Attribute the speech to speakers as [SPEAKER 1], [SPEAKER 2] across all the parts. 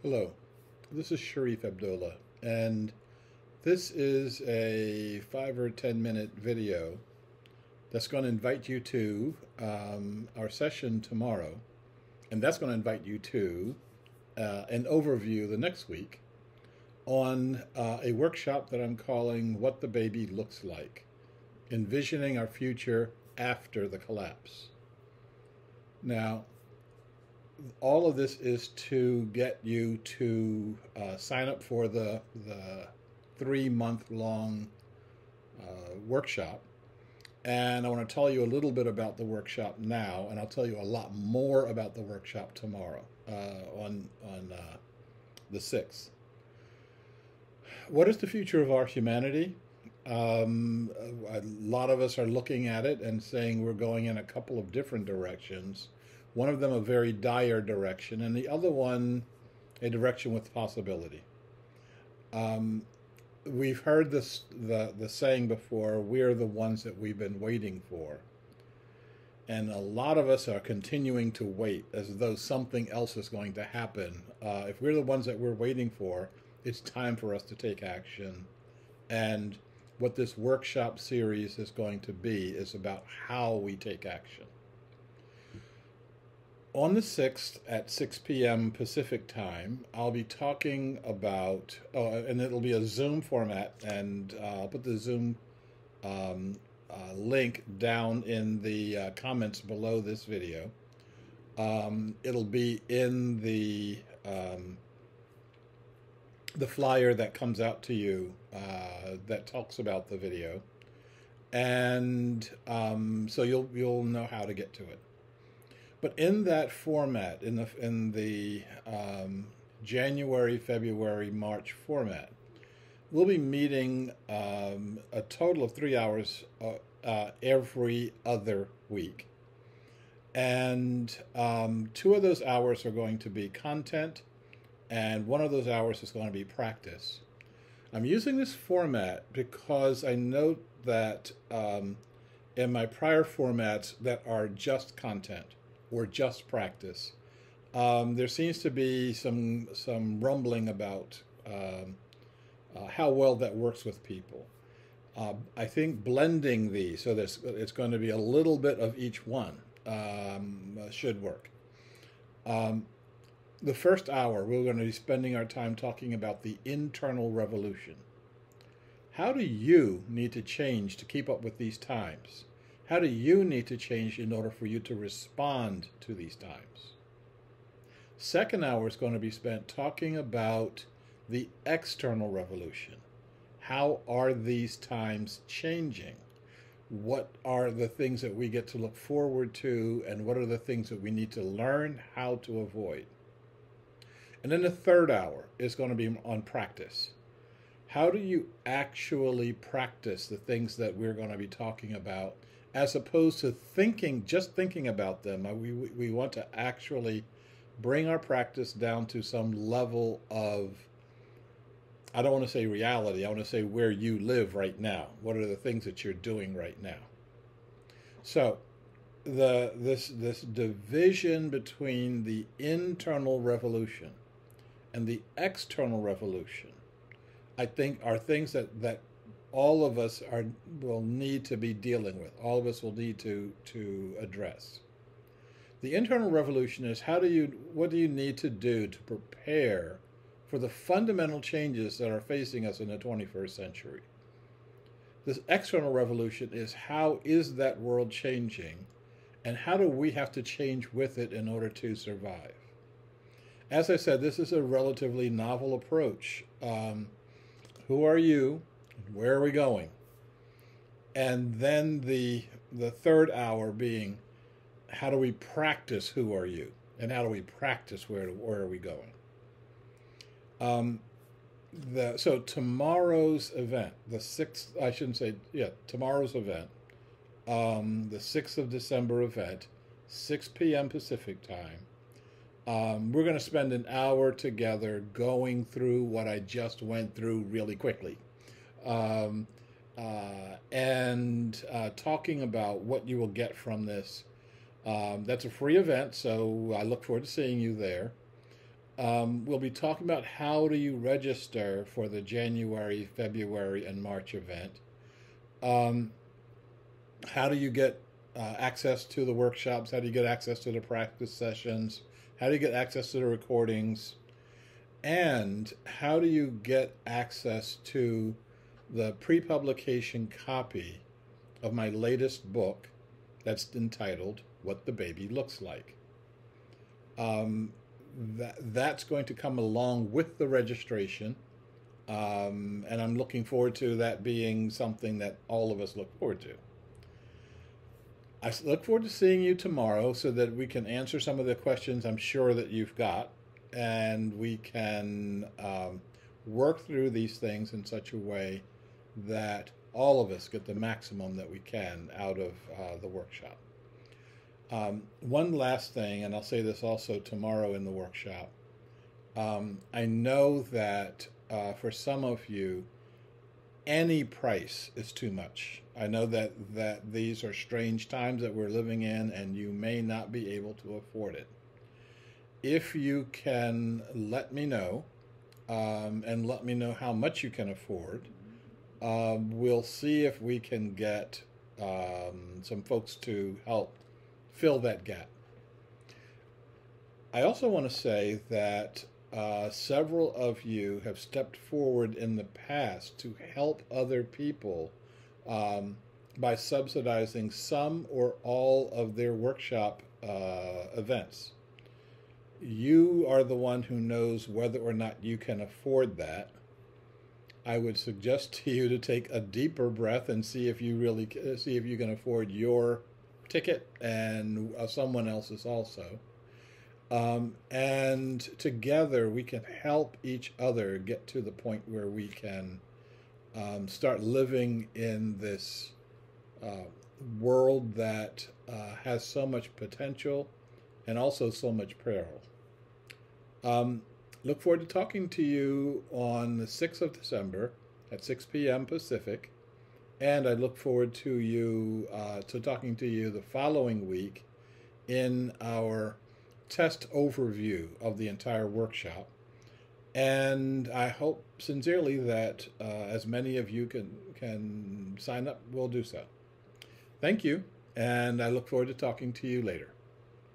[SPEAKER 1] Hello, this is Sharif Abdullah, and this is a 5 or 10 minute video that's going to invite you to our session tomorrow, and that's going to invite you to an overview the next week on a workshop that I'm calling What the Baby Looks Like, Envisioning Our Future After the Collapse. Now, all of this is to get you to sign up for the 3 month long workshop. And I want to tell you a little bit about the workshop now, and I'll tell you a lot more about the workshop tomorrow on the 6th. What is the future of our humanity? A lot of us are looking at it and saying we're going in a couple of different directions. One of them a very dire direction, and the other one a direction with possibility. We've heard the saying before, we're the ones that we've been waiting for. And a lot of us are continuing to wait as though something else is going to happen. If we're the ones that we're waiting for, it's time for us to take action. And what this workshop series is going to be is about how we take action. On the 6th at 6 p.m. Pacific time, I'll be talking about, and it'll be a Zoom format, and I'll put the Zoom link down in the comments below this video. It'll be in the flyer that comes out to you that talks about the video, and so you'll know how to get to it. But in that format, in the January, February, March format, we'll be meeting a total of 3 hours every other week. And 2 of those hours are going to be content, and 1 of those hours is going to be practice. I'm using this format because I note that in my prior formats that are just content or just practice, there seems to be some rumbling about how well that works with people. I think blending these, so it's going to be a little bit of each one, should work. The first hour, we're going to be spending our time talking about the internal revolution. How do you need to change to keep up with these times? How do you need to change in order for you to respond to these times? Second hour is going to be spent talking about the external revolution. How are these times changing? What are the things that we get to look forward to, and what are the things that we need to learn how to avoid? And then the third hour is going to be on practice. How do you actually practice the things that we're going to be talking about, as opposed to just thinking about them? We want to actually bring our practice down to some level of, I don't want to say reality, I want to say where you live right now. What are the things that you're doing right now? So this division between the internal revolution and the external revolution, I think, are things that all of us will need to be dealing with. All of us will need to address. The internal revolution is what do you need to do to prepare for the fundamental changes that are facing us in the 21st century. This external revolution is, how is that world changing, and how do we have to change with it in order to survive? As I said, this is a relatively novel approach. Who are you? Where are we going? And then the third hour being, how do we practice who are you? And how do we practice where are we going? So tomorrow's event, the 6th, I shouldn't say, yeah, tomorrow's event, the 6th of December event, 6 p.m. Pacific time, we're going to spend an hour together going through what I just went through really quickly. And talking about what you will get from this. That's a free event, so I look forward to seeing you there. We'll be talking about how do you register for the January, February, and March event. Um, how do you get access to the workshops? How do you get access to the practice sessions? How do you get access to the recordings? And how do you get access to the pre-publication copy of my latest book that's entitled What the Baby Looks Like? That's going to come along with the registration. And I'm looking forward to that being something that all of us look forward to. I look forward to seeing you tomorrow so that we can answer some of the questions I'm sure that you've got, and we can work through these things in such a way that all of us get the maximum that we can out of the workshop. One last thing, and I'll say this also tomorrow in the workshop. I know that for some of you, any price is too much. I know that these are strange times that we're living in, and you may not be able to afford it. If you can let me know, and let me know how much you can afford, we'll see if we can get some folks to help fill that gap. I also want to say that several of you have stepped forward in the past to help other people by subsidizing some or all of their workshop events. You are the one who knows whether or not you can afford that. I would suggest to you to take a deeper breath and see if you can afford your ticket and someone else's also. And together we can help each other get to the point where we can start living in this world that has so much potential and also so much peril. Look forward to talking to you on the 6th of December at 6 p.m. Pacific. And I look forward to talking to you the following week in our test overview of the entire workshop. And I hope sincerely that as many of you can sign up, we'll do so. Thank you, and I look forward to talking to you later.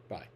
[SPEAKER 1] Bye.